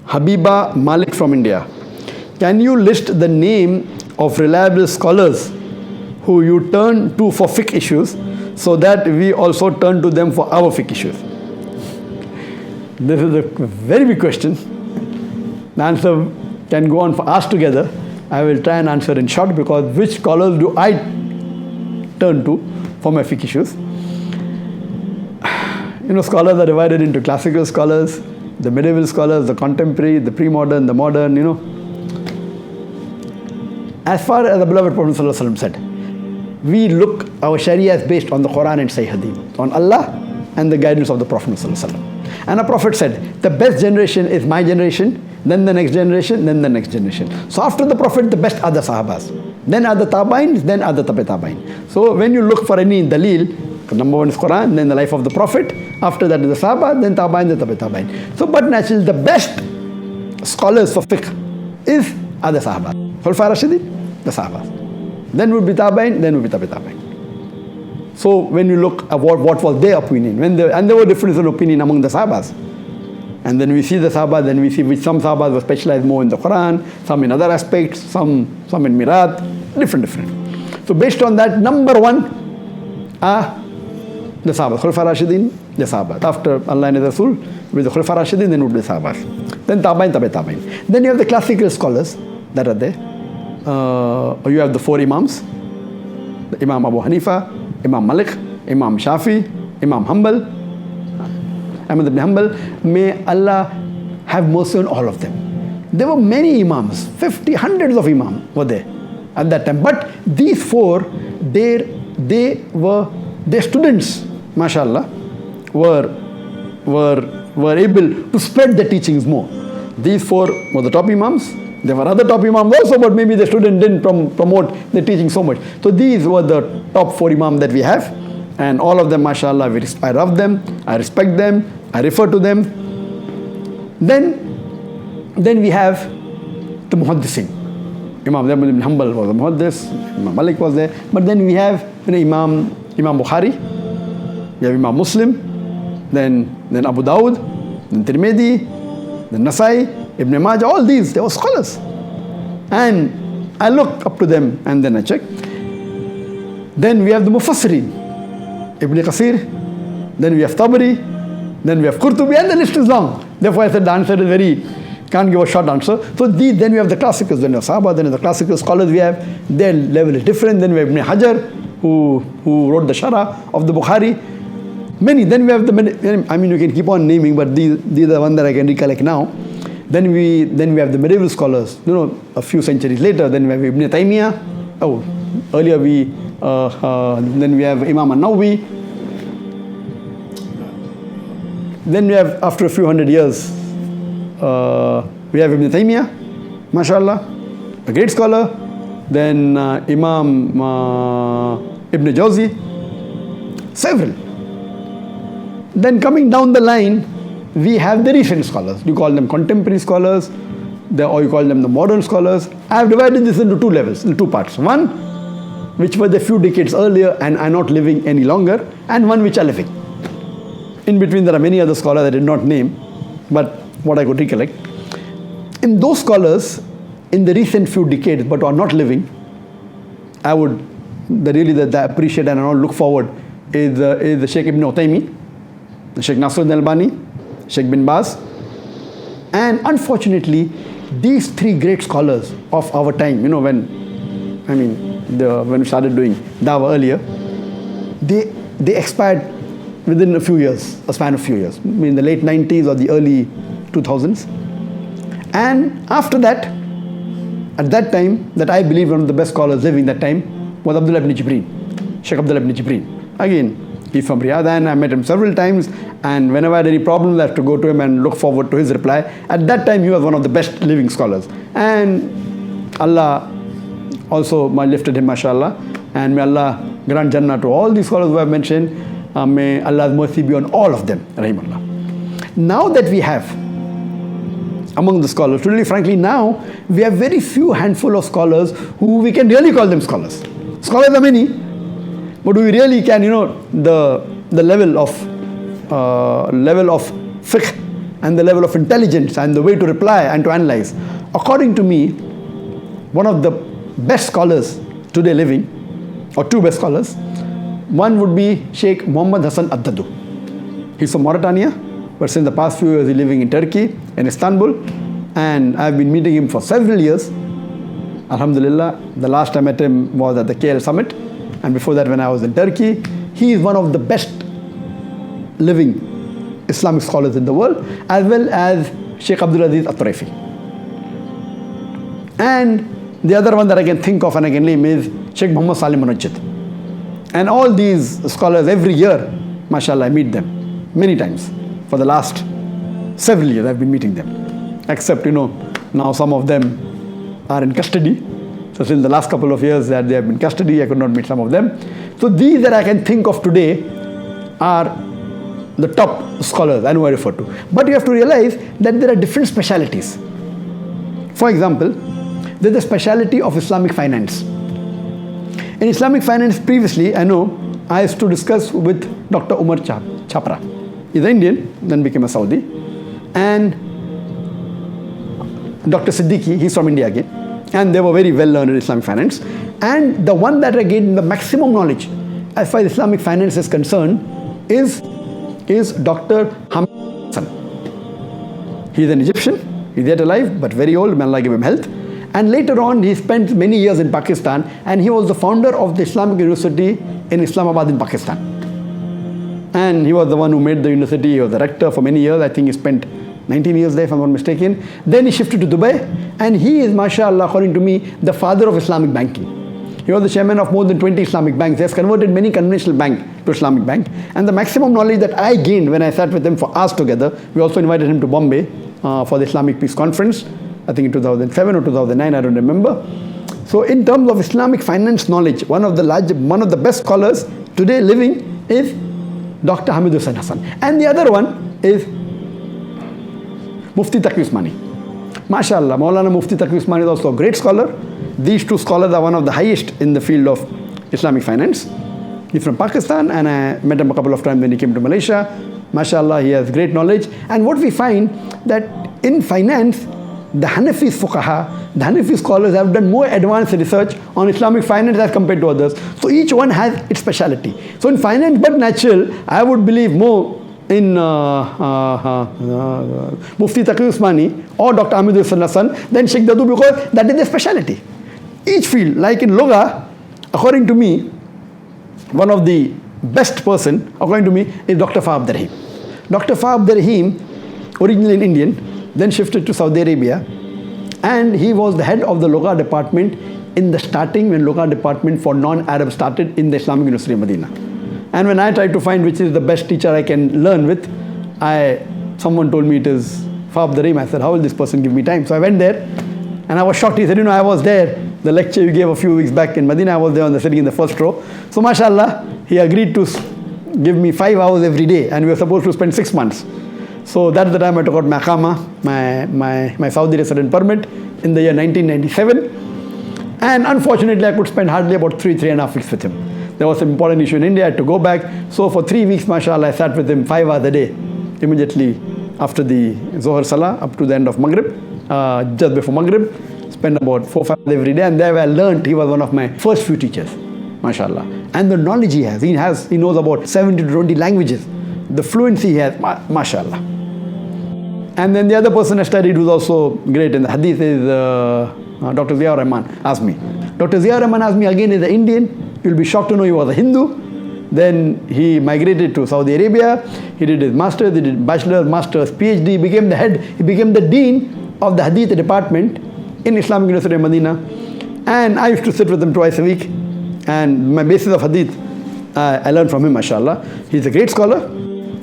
Habiba Malik from India. Can you list the name of reliable scholars who you turn to for fiqh issues so that we also turn to them for our fiqh issues? This is a very big question. The answer can go on for hours together. I will try and answer in short, because which scholars do I turn to for my fiqh issues? Scholars are divided into classical scholars, the medieval scholars, the contemporary, the pre-modern, the modern, As far as the beloved Prophet ﷺ said, we look, our Sharia is based on the Quran and Sahih Hadith, on Allah and the guidance of the Prophet ﷺ. And the Prophet said, the best generation is my generation, then the next generation, then the next generation. So after the Prophet, the best are the Sahabas. Then are the Tabains, then are the Tabain. So when you look for any dalil, number one is Quran, then the life of the Prophet. After that is the Sahaba, then Tabain, then Tabain. So but naturally the best scholars for fiqh are the Sahaba. Khulafai Rashidin, the Sahaba. Then would be Tabain, then would be Tabain. So when you look at what was their opinion, and there were differences in opinion among the Sahabas. And then we see the Sahaba, then we see which some Sahabas were specialized more in the Quran, some in other aspects, some in Mirat, different. So based on that, number one are the Sahaba, Khulafai Rashidin, the Sahaba. After Allah and His Rasul, with the Khulafai Rashidin, then would be the Sahabas. Then Tabain. Then you have the classical scholars that are there. You have the four Imams, the Imam Abu Hanifa, Imam Malik, Imam Shafi, Imam Hanbal, Ahmad ibn Hanbal. May Allah have mercy on all of them. There were many Imams, 50, hundreds of Imams were there at that time. But these four, their students, mashallah, were able to spread the teachings more. These four were the top Imams. There were other top Imams also, but maybe the student didn't promote the teaching so much. So these were the top four Imams that we have. And all of them, mashallah, I love them, I respect them, I refer to them. Then we have the Muhaddisin. Imam Ahmad ibn Hanbal was a Muhaddis, Imam Malik was there. But then we have Imam Bukhari, we have Imam Muslim, then Abu Dawud, then Tirmidhi, then Nasai, Ibn Majah, all these, they were scholars. And I look up to them and then I check. Then we have the Mufassirin, Ibn Qasir, then we have Tabari, then we have Qurtubi, and the list is long. Therefore I said the answer is can't give a short answer. So then we have the classicals, then we have Sahaba, then the classical scholars we have, their level is different. Then we have Ibn Hajar, who wrote the Sharah of the Bukhari. Many, then we have you can keep on naming, but these are the ones that I can recollect now. Then we have the medieval scholars, a few centuries later. Then we have Ibn Taymiyyah. Earlier then we have Imam An-Nawawi. Then we have, after a few hundred years, we have Ibn Taymiyyah, mashallah, a great scholar. Then Imam Ibn Jawzi, several. Then coming down the line, we have the recent scholars. You call them contemporary scholars, or you call them the modern scholars. I have divided this into two levels, in two parts. One, which were the few decades earlier and are not living any longer, and one which are living. In between there are many other scholars I did not name, but what I could recollect. In those scholars, in the recent few decades but are not living, I would I appreciate and I look forward is the Sheikh Ibn Uthaymeen, the Sheikh Nasruddin Albani, Sheikh bin Baz. And unfortunately, these three great scholars of our time, when we started doing Dawah earlier, they expired within a span of few years, in the late 90s or the early 2000s. And after that, at that time, that I believe one of the best scholars living that time was Abdullah ibn Jibreen, Sheikh Abdullah ibn Jibreen. Again, he's from Riyadh and I met him several times, and whenever I had any problems, I have to go to him and look forward to his reply. At that time, he was one of the best living scholars. And Allah also lifted him, mashallah, and may Allah grant Jannah to all these scholars who have mentioned. May Allah's mercy be on all of them, rahimahullah. Now that we have among the scholars, really frankly now, we have very few handful of scholars who we can really call them scholars. Scholars are many, but we really can, the level of fiqh and the level of intelligence and the way to reply and to analyze. According to me, one of the best scholars today living, or two best scholars, one would be Sheikh Muhammad Hassan Addadu. He's from Mauritania, but since the past few years he's living in Turkey, in Istanbul, and I've been meeting him for several years. Alhamdulillah, the last time I met him was at the KL summit, and before that when I was in Turkey. He is one of the best living Islamic scholars in the world, as well as Sheikh Abdul Aziz At-Turaifi. And the other one that I can think of and I can name is Sheikh Muhammad Salim Munajjid. And all these scholars, every year, mashallah, I meet them many times. For the last several years I've been meeting them. Except, now some of them are in custody. So since the last couple of years that they have been in custody, I could not meet some of them. So these that I can think of today are the top scholars I know I refer to. But you have to realize that there are different specialities. For example, there's the speciality of Islamic finance. In Islamic finance previously, I used to discuss with Dr. Umar Chapra. He's an Indian, then became a Saudi. And Dr. Siddiqui, he's from India again. And they were very well learned in Islamic finance. And the one that I gained the maximum knowledge as far as Islamic finance is concerned is Dr. Hamid Hassan. He's an Egyptian, he's yet alive, but very old, may Allah give him health. And later on, he spent many years in Pakistan, and he was the founder of the Islamic University in Islamabad in Pakistan. And he was the one who made the university. He was the rector for many years. I think he spent 19 years there, if I'm not mistaken. Then he shifted to Dubai, and he is, mashallah, according to me, the father of Islamic banking. He was the chairman of more than 20 Islamic banks. He has converted many conventional banks to Islamic bank. And the maximum knowledge that I gained when I sat with him for hours together, we also invited him to Bombay for the Islamic Peace Conference, I think in 2007 or 2009, I don't remember. So in terms of Islamic finance knowledge, one of the best scholars today living is Dr. Hamid Hussain Hassan. And the other one is Mufti Taqi Usmani. MashaAllah, Maulana Mufti Taqi Usmani is also a great scholar. These two scholars are one of the highest in the field of Islamic finance. He's from Pakistan, and I met him a couple of times when he came to Malaysia. MashaAllah, he has great knowledge. And what we find that in finance, the Hanafi fuqaha, the Hanafi scholars have done more advanced research on Islamic finance as compared to others. So each one has its speciality. So in finance, but natural, I would believe more in Mufti Taqi Usmani or Dr. Hamid Hussain Hassan than Sheikh Dadu, because that is their speciality. Each field, like in Lugha, according to me, one of the best person, according to me, is Dr. Fa Abdurrahim. Dr. Fa Abdurrahim, originally an Indian, then shifted to Saudi Arabia, and he was the head of the Lugha department in the starting when Lugha department for non-Arab started in the Islamic University of Medina. And when I tried to find which is the best teacher I can learn with, someone told me it is Fa Abdurrahim. I said, how will this person give me time? So I went there, and I was shocked. He said, I was there. The lecture you gave a few weeks back in Medina, I was there sitting in the first row. So mashallah, he agreed to give me 5 hours every day, and we were supposed to spend 6 months. So that's the time I took out my Iqama, my Saudi resident permit in the year 1997. And unfortunately, I could spend hardly about 3.5 weeks with him. There was an important issue in India, I had to go back. So for 3 weeks, mashallah, I sat with him 5 hours a day, immediately after the Zohar Salah up to the end of Maghrib, just before Maghrib. Spent about 4 or 5 hours every day, and there I learned. He was one of my first few teachers, mashallah. And the knowledge he knows about 70 to 20 languages. The fluency he has, mashallah. And then the other person I studied who's also great in the hadith is Dr. Ziaur Rahman Azmi. Dr. Ziaur Rahman Azmi again is an Indian. You'll be shocked to know he was a Hindu. Then he migrated to Saudi Arabia. He did his master's, he did bachelor's, master's, PhD. He became the dean of the hadith department in Islamic University of Medina. And I used to sit with him twice a week. And my basis of hadith, I learned from him, mashallah. He's a great scholar.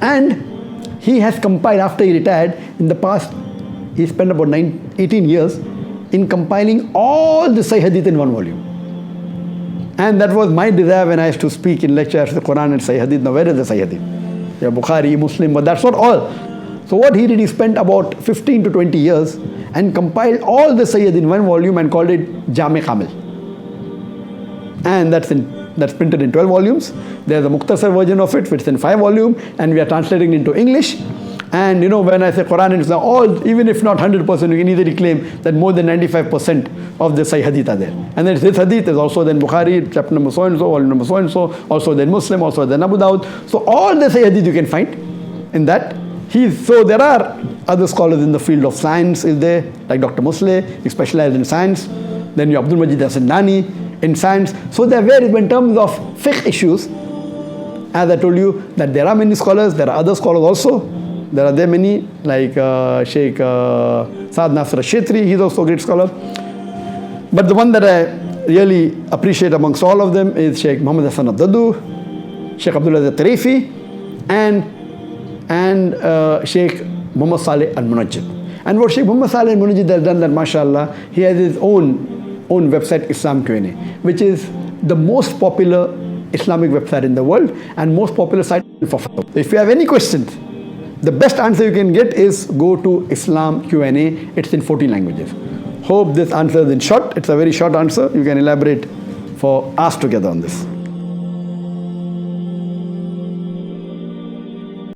And he has compiled, after he retired, in the past, he spent about 18 years in compiling all the Sahih Hadith in one volume. And that was my desire when I used to speak in lectures, the Quran and Sahih Hadith. Now, where is the Sahih Hadith? Yeah, Bukhari, Muslim, but that's not all. So what he did, he spent about 15 to 20 years and compiled all the Sahih Hadith in one volume and called it Jami Kamil. And that's printed in 12 volumes. There's a Mukhtasar version of it, which is in 5 volumes, and we are translating it into English. And when I say Quran and Islam, all, even if not 100%, you can easily claim that more than 95% of the Sahih Hadith are there. And then this Hadith is also then Bukhari, chapter number so and so, volume number so and so, also then Muslim, also then Abu Dawud. So all the Sahih Hadith you can find in that. So there are other scholars in the field of science is there, like Dr. Musleh, he specialized in science. Then you Abdul Majid Hassan in science. So there are various, in terms of fiqh issues, as I told you, that there are many scholars, there are other scholars also. There are many, like Sheikh Saad Nasr al-Shetri, he's also a great scholar. But the one that I really appreciate amongst all of them is Sheikh Muhammad Hassan al-Daddu, Sheikh Abdul Aziz al-Tarifi, and Sheikh Muhammad Saleh al-Munajjid. And what Sheikh Muhammad Saleh al-Munajjid has done, that mashallah, he has his own website, Islam Q&A, which is the most popular Islamic website in the world and most popular site for fatwa. If you have any questions, the best answer you can get is go to Islam Q&A. It's in 14 languages. Hope this answer is in short. It's a very short answer. You can elaborate for us together on this.